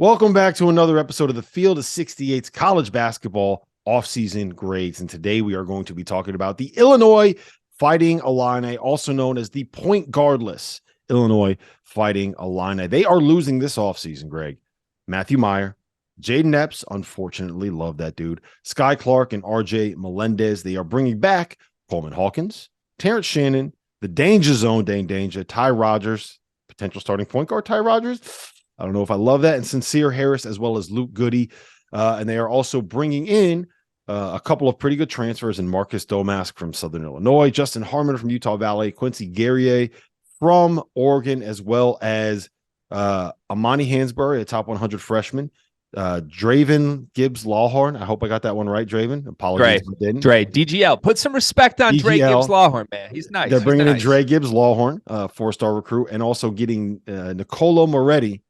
Welcome back to another episode of the Field of 68's College Basketball Offseason Grades. And today we are going to be talking about the Illinois Fighting Illini, also known as the point guardless Illinois Fighting Illini. They are losing this offseason, Greg. Matthew Mayer, Jaden Epps, unfortunately, love that dude, Sky Clark, and RJ Melendez. They are bringing back Coleman Hawkins, Terrence Shannon, the Danger Zone, Dane Danger, Ty Rodgers, potential starting point guard Ty Rodgers. I don't know if I love that. And Sincere Harris, as well as Luke Goody. And they are also bringing in a couple of pretty good transfers in Marcus Domask from Southern Illinois, Justin Harmon from Utah Valley, Quincy Guerrier from Oregon, as well as Amani Hansberry, a top 100 freshman, Draven Gibbs Lawhorn. I hope I got that one right, Draven. Apologies if I didn't. Dre, DGL. Put some respect on Dre Gibbs Lawhorn, man. He's nice. They're bringing in Dre Gibbs Lawhorn, four-star recruit, and also getting Nicolo Moretti,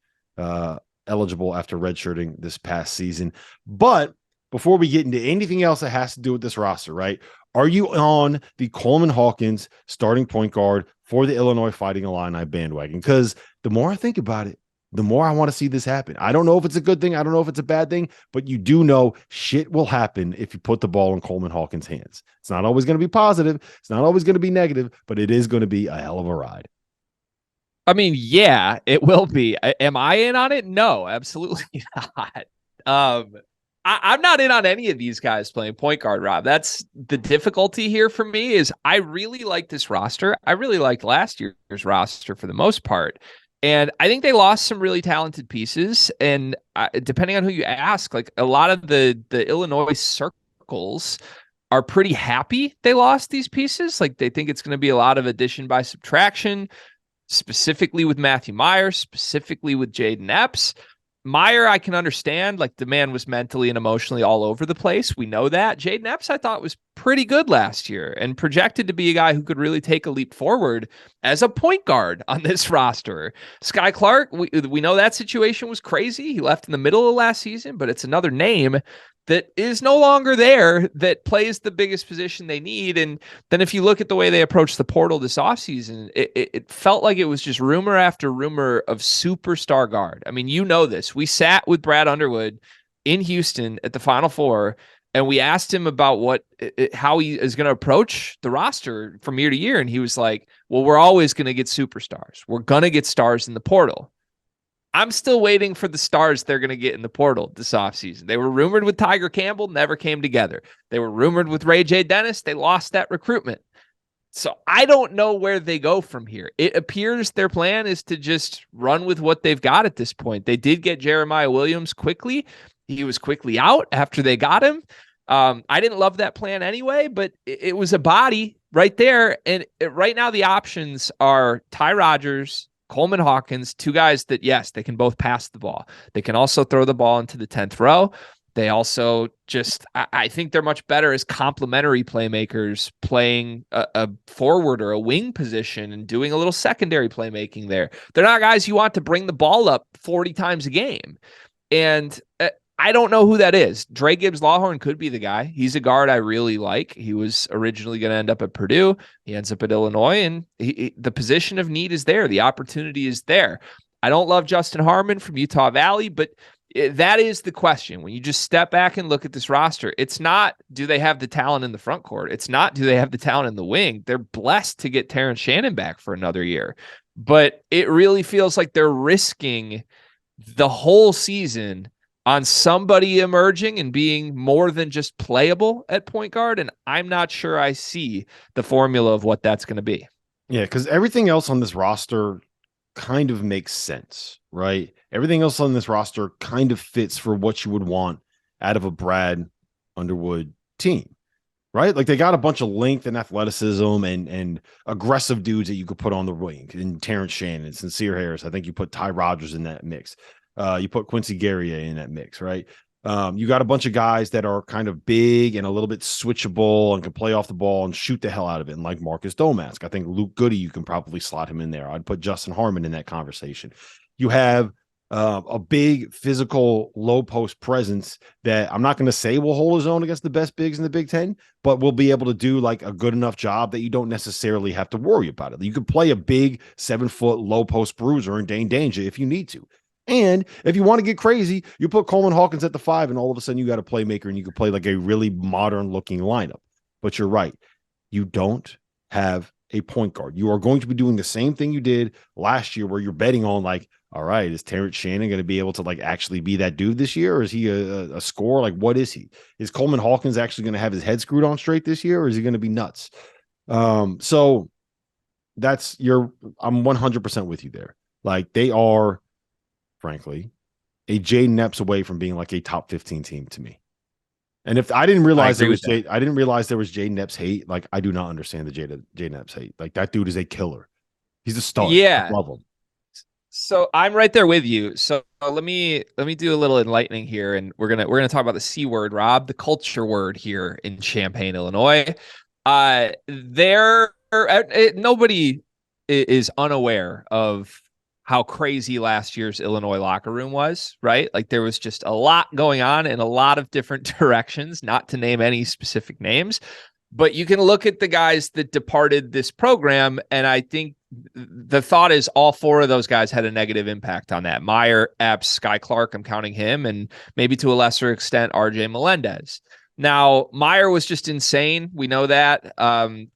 eligible after redshirting this past season. But before we get into anything else that has to do with this roster, right? Are you on the Coleman Hawkins starting point guard for the Illinois Fighting Illini bandwagon? Because the more I think about it, the more I want to see this happen. I don't know if it's a good thing. I don't know if it's a bad thing, but you do know shit will happen if you put the ball in Coleman Hawkins' hands. It's not always going to be positive. It's not always going to be negative, but it is going to be a hell of a ride. I mean, yeah, it will be. Am I in on it? No, absolutely not. I'm not in on any of these guys playing point guard, Rob. That's the difficulty here for me is I really like this roster. I really liked last year's roster for the most part. And I think they lost some really talented pieces. And depending on who you ask, like a lot of the Illinois circles are pretty happy they lost these pieces. Like they think it's going to be a lot of addition by subtraction, specifically with Matthew Mayer, specifically with Jaden Epps. Mayer, I can understand, like the man was mentally and emotionally all over the place. We know that. Jaden Epps, I thought, was pretty good last year and projected to be a guy who could really take a leap forward as a point guard on this roster. Sky Clark, we know that situation was crazy. He left in the middle of last season, but it's another name that is no longer there that plays the biggest position they need. And then if you look at the way they approached the portal this offseason, it felt like it was just rumor after rumor of superstar guard. I mean, you know this. We sat with Brad Underwood in Houston at the Final Four, and we asked him about how he is going to approach the roster from year to year. And he was like, well, we're always going to get superstars. We're going to get stars in the portal. I'm still waiting for the stars they're going to get in the portal this offseason. They were rumored with Tiger Campbell, never came together. They were rumored with Ray J. Dennis. They lost that recruitment. So I don't know where they go from here. It appears their plan is to just run with what they've got at this point. They did get Jeremiah Williams quickly. He was quickly out after they got him. I didn't love that plan anyway, but it was a body right there. And right now the options are Ty Rodgers, Coleman Hawkins, two guys that, yes, they can both pass the ball. They can also throw the ball into the 10th row. They also I think they're much better as complementary playmakers playing a forward or a wing position and doing a little secondary playmaking there. They're not guys you want to bring the ball up 40 times a game. And I don't know who that is. Dre Gibbs Lawhorn could be the guy. He's a guard I really like. He was originally going to end up at Purdue. He ends up at Illinois, and the position of need is there. The opportunity is there. I don't love Justin Harmon from Utah Valley, but that is the question. When you just step back and look at this roster, it's not, do they have the talent in the front court? It's not, do they have the talent in the wing? They're blessed to get Terrence Shannon back for another year. But it really feels like they're risking the whole season on somebody emerging and being more than just playable at point guard. And I'm not sure I see the formula of what that's going to be. Yeah, because everything else on this roster kind of makes sense, right? Everything else on this roster kind of fits for what you would want out of a Brad Underwood team, right? Like they got a bunch of length and athleticism and aggressive dudes that you could put on the wing, and Terrence Shannon, Sincere Harris. I think you put Ty Rodgers in that mix. You put Quincy Guerrier in that mix, right? You got a bunch of guys that are kind of big and a little bit switchable and can play off the ball and shoot the hell out of it. And like Marcus Domask, I think Luke Goody, you can probably slot him in there. I'd put Justin Harmon in that conversation. You have a big physical low post presence that I'm not going to say will hold his own against the best bigs in the Big Ten, but will be able to do like a good enough job that you don't necessarily have to worry about it. You could play a big 7-foot low post bruiser in Dane Danger if you need to. And if you want to get crazy, you put Coleman Hawkins at the 5, and all of a sudden you got a playmaker and you can play like a really modern looking lineup. But you're right. You don't have a point guard. You are going to be doing the same thing you did last year where you're betting on like, all right, is Terrence Shannon going to be able to like actually be that dude this year? Or is he a scorer? Like, what is he? Is Coleman Hawkins actually going to have his head screwed on straight this year? Or is he going to be nuts? So that's I'm 100% with you there. Like they are, frankly, a Jaden Epps away from being like a top 15 team to me. And if I didn't realize I didn't realize there was Jaden Epps hate. Like I do not understand the Jaden Epps hate. Like that dude is a killer. He's a star. Yeah, I love him. So I'm right there with you. So let me do a little enlightening here, and we're gonna talk about the C word, Rob, the culture word here in Champaign, Illinois. Nobody is unaware of how crazy last year's Illinois locker room was, right? Like there was just a lot going on in a lot of different directions, not to name any specific names, but you can look at the guys that departed this program. And I think the thought is all 4 of those guys had a negative impact on that. Meyer, Epps, Sky Clark, I'm counting him, and maybe to a lesser extent, RJ Melendez. Now, Meyer was just insane. We know that.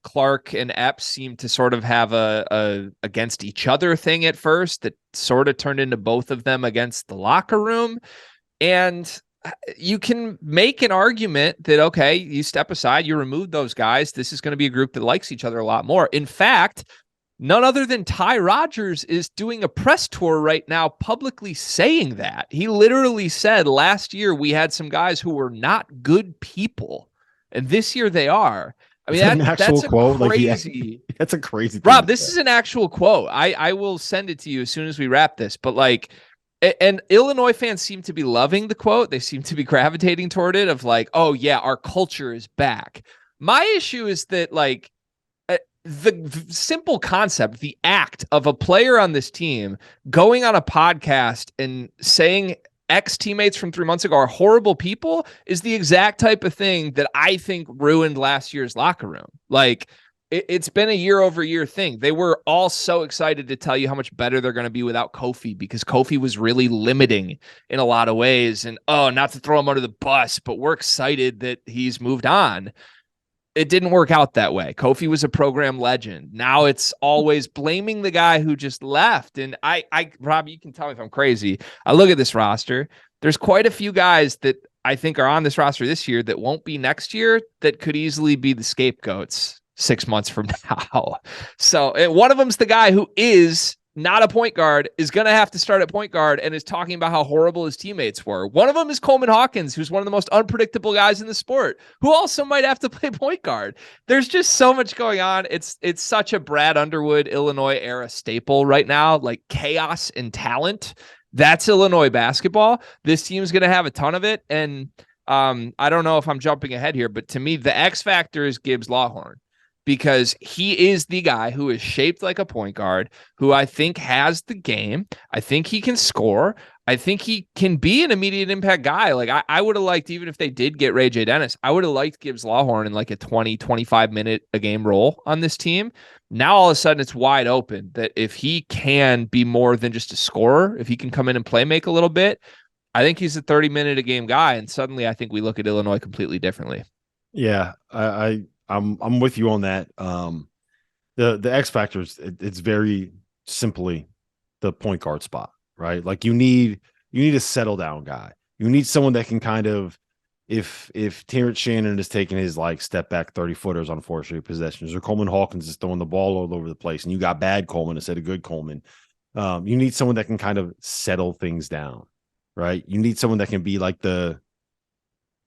Clark and Epps seemed to sort of have a against each other thing at first that sort of turned into both of them against the locker room. And you can make an argument that, okay, you step aside, you remove those guys. This is going to be a group that likes each other a lot more. In fact, none other than Ty Rodgers is doing a press tour right now publicly saying that. He literally said last year we had some guys who were not good people, and this year they are. I mean, that's a quote. Crazy. Like, that's a crazy thing. Rob, this is an actual quote. I will send it to you as soon as we wrap this. But like, and Illinois fans seem to be loving the quote. They seem to be gravitating toward it of like, oh yeah, our culture is back. My issue is that like, the simple concept, the act of a player on this team going on a podcast and saying ex-teammates from 3 months ago are horrible people is the exact type of thing that I think ruined last year's locker room. Like it's been a year-over-year thing. They were all so excited to tell you how much better they're going to be without Kofi because Kofi was really limiting in a lot of ways. And not to throw him under the bus, but we're excited that he's moved on. It didn't work out that way. Kofi was a program legend. Now it's always blaming the guy who just left. And Rob, you can tell me if I'm crazy. I look at this roster. There's quite a few guys that I think are on this roster this year that won't be next year that could easily be the scapegoats 6 months from now. So one of them's the guy who is not a point guard, is going to have to start at point guard and is talking about how horrible his teammates were. One of them is Coleman Hawkins, who's one of the most unpredictable guys in the sport, who also might have to play point guard. There's just so much going on. It's such a Brad Underwood, Illinois era staple right now, like chaos and talent. That's Illinois basketball. This team's going to have a ton of it. And I don't know if I'm jumping ahead here, but to me, the X factor is Gibbs Lawhorn. Because he is the guy who is shaped like a point guard, who I think has the game. I think he can score. I think he can be an immediate impact guy. Like I would have liked, even if they did get Ray J. Dennis, I would have liked Gibbs Lawhorn in like a 20, 25 minute a game role on this team. Now all of a sudden it's wide open that if he can be more than just a scorer, if he can come in and play make a little bit, I think he's a 30-minute a game guy. And suddenly I think we look at Illinois completely differently. Yeah, I'm with you on that. The X factors, it's very simply the point guard spot, right? Like you need a settle down guy. You need someone that can kind of, if Terrence Shannon is taking his like step back 30-footers on 4 straight possessions, or Coleman Hawkins is throwing the ball all over the place, and you got bad Coleman instead of good Coleman, you need someone that can kind of settle things down, right? You need someone that can be like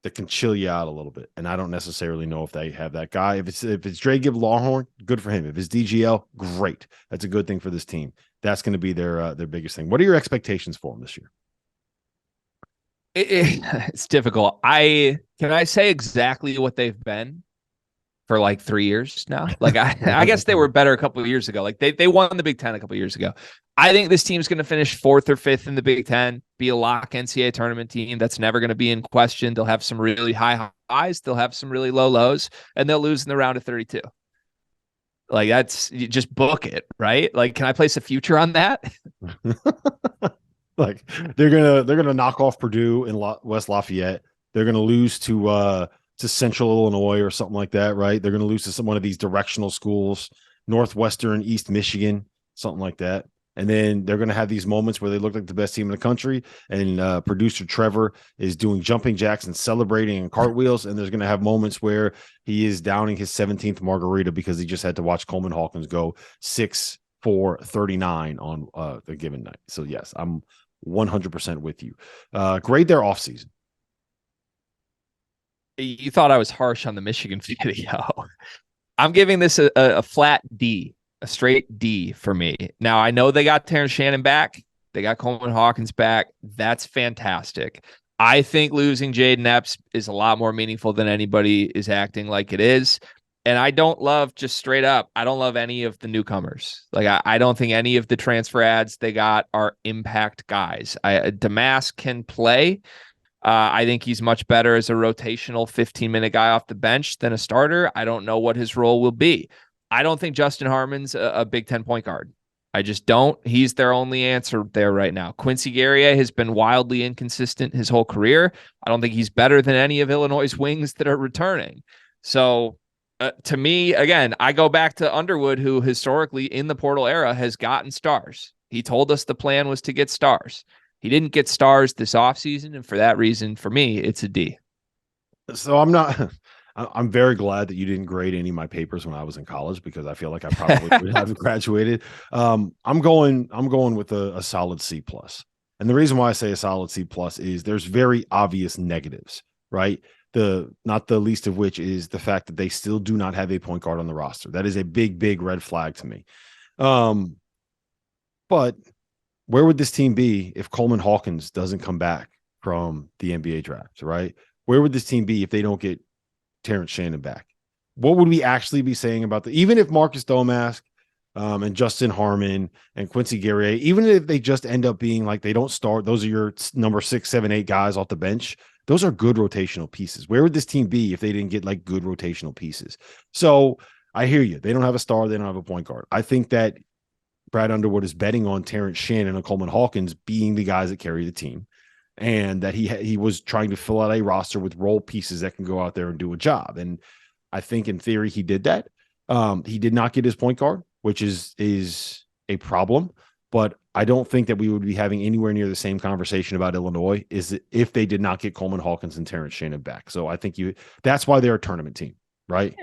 that can chill you out a little bit. And I don't necessarily know if they have that guy. If it's Dre Gibb Lawhorn, good for him. If it's DGL, great. That's a good thing for this team. That's going to be their biggest thing. What are your expectations for them this year? It's difficult. Can I say exactly what they've been for like 3 years now? Like I guess they were better a couple of years ago. Like they won the Big Ten a couple of years ago. I think this team's going to finish 4th or 5th in the Big Ten, be a lock NCAA tournament team. That's never going to be in question. They'll have some really high highs. They'll have some really low lows, and they'll lose in the round of 32. Like you just book it, right? Like, can I place a future on that? Like they're gonna knock off Purdue in West Lafayette. They're gonna lose to Central Illinois or something like that, right? They're gonna lose to one of these directional schools, Northwestern, East Michigan, something like that. And then they're going to have these moments where they look like the best team in the country. And producer Trevor is doing jumping jacks and celebrating and cartwheels. And there's going to have moments where he is downing his 17th margarita because he just had to watch Coleman Hawkins go 6 for 39 on a given night. So, yes, I'm 100% with you. Grade their offseason. You thought I was harsh on the Michigan video. I'm giving this a flat D. A straight D for me. Now, I know they got Terrence Shannon back. They got Coleman Hawkins back. That's fantastic. I think losing Jaden Epps is a lot more meaningful than anybody is acting like it is. And I don't love, just straight up, I don't love any of the newcomers. Like, I don't think any of the transfer ads they got are impact guys. Damas can play. I think he's much better as a rotational 15-minute guy off the bench than a starter. I don't know what his role will be. I don't think Justin Harmon's a Big Ten point guard. I just don't. He's their only answer there right now. Quincy Guerrier has been wildly inconsistent his whole career. I don't think he's better than any of Illinois' wings that are returning. So to me, again, I go back to Underwood, who historically in the portal era has gotten stars. He told us the plan was to get stars. He didn't get stars this offseason, and for that reason, for me, it's a D. So I'm very glad that you didn't grade any of my papers when I was in college, because I feel like I probably would have graduated. I'm going with a solid C plus. And the reason why I say a solid C plus is there's very obvious negatives, right? Not the least of which is the fact that they still do not have a point guard on the roster. That is a big, big red flag to me. But where would this team be if Coleman Hawkins doesn't come back from the NBA draft, right? Where would this team be if they don't get Terrence Shannon back? What would we actually be saying about even if Marcus Domask and Justin Harmon and Quincy Guerrier, even if they just end up being like they don't start, those are your number 6, 7, 8 guys off the bench. Those are good rotational pieces. Where would this team be if they didn't get like good rotational pieces? So I hear you. They don't have a star. They don't have a point guard. I think that Brad Underwood is betting on Terrence Shannon and Coleman Hawkins being the guys that carry the team, and that he was trying to fill out a roster with role pieces that can go out there and do a job. And I think in theory he did that. He did not get his point guard, which is a problem, but I don't think that we would be having anywhere near the same conversation about Illinois if they did not get Coleman Hawkins and Terrence Shannon back. So I think that's why they're a tournament team, right?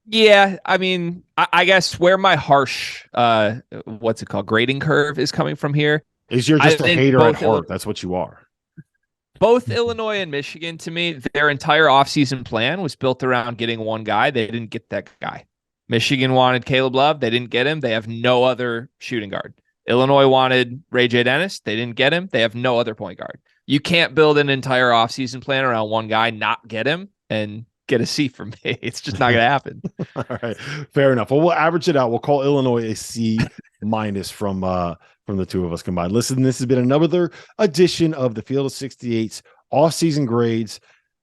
Yeah, I mean, I guess where my harsh, grading curve is coming from here is you're just a hater at heart. That's what you are. Both Illinois and Michigan, to me, their entire offseason plan was built around getting one guy. They didn't get that guy. Michigan wanted Caleb Love. They didn't get him. They have no other shooting guard. Illinois wanted Ray J. Dennis. They didn't get him. They have no other point guard. You can't build an entire offseason plan around one guy, not get him, and get a C from me. It's just not going to happen. All right. Fair enough. Well, we'll average it out. We'll call Illinois a C minus from the two of us combined. Listen, this has been another edition of the Field of 68's off-season grades.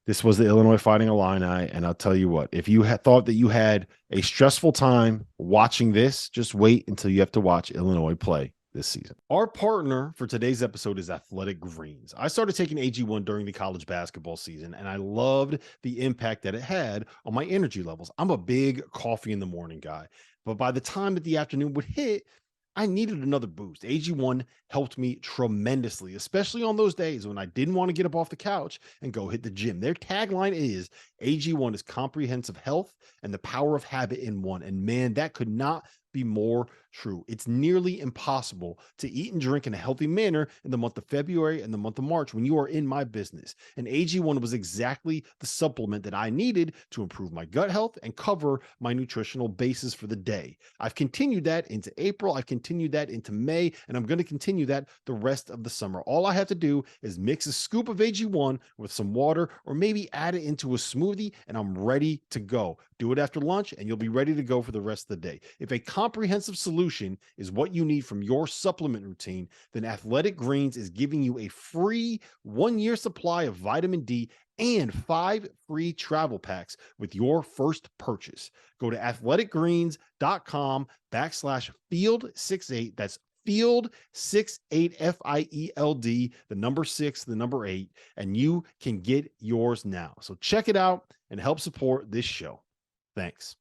This was the Illinois Fighting Illini, and I'll tell you what, if you had thought that you had a stressful time watching this, just wait until you have to watch Illinois play this season. Our partner for today's episode is Athletic Greens. I started taking AG1 during the college basketball season, and I loved the impact that it had on my energy levels. I'm a big coffee in the morning guy, but by the time that the afternoon would hit, I needed another boost. AG1 helped me tremendously, especially on those days when I didn't want to get up off the couch and go hit the gym. Their tagline is AG1 is comprehensive health and the power of habit in one. And man, that could not be more true. It's nearly impossible to eat and drink in a healthy manner in the month of February and the month of March when you are in my business. And AG1 was exactly the supplement that I needed to improve my gut health and cover my nutritional basis for the day. I've continued that into April. I've continued that into May, and I'm going to continue that the rest of the summer. All I have to do is mix a scoop of AG1 with some water, or maybe add it into a smoothie, and I'm ready to go. Do it after lunch, and you'll be ready to go for the rest of the day. If a comprehensive solution is what you need from your supplement routine, then Athletic Greens is giving you a free 1-year supply of vitamin D and 5 free travel packs with your first purchase. Go to athleticgreens.com/field68. That's Field 68 FIELD, the number 6, the number 8, and you can get yours now. So check it out and help support this show. Thanks.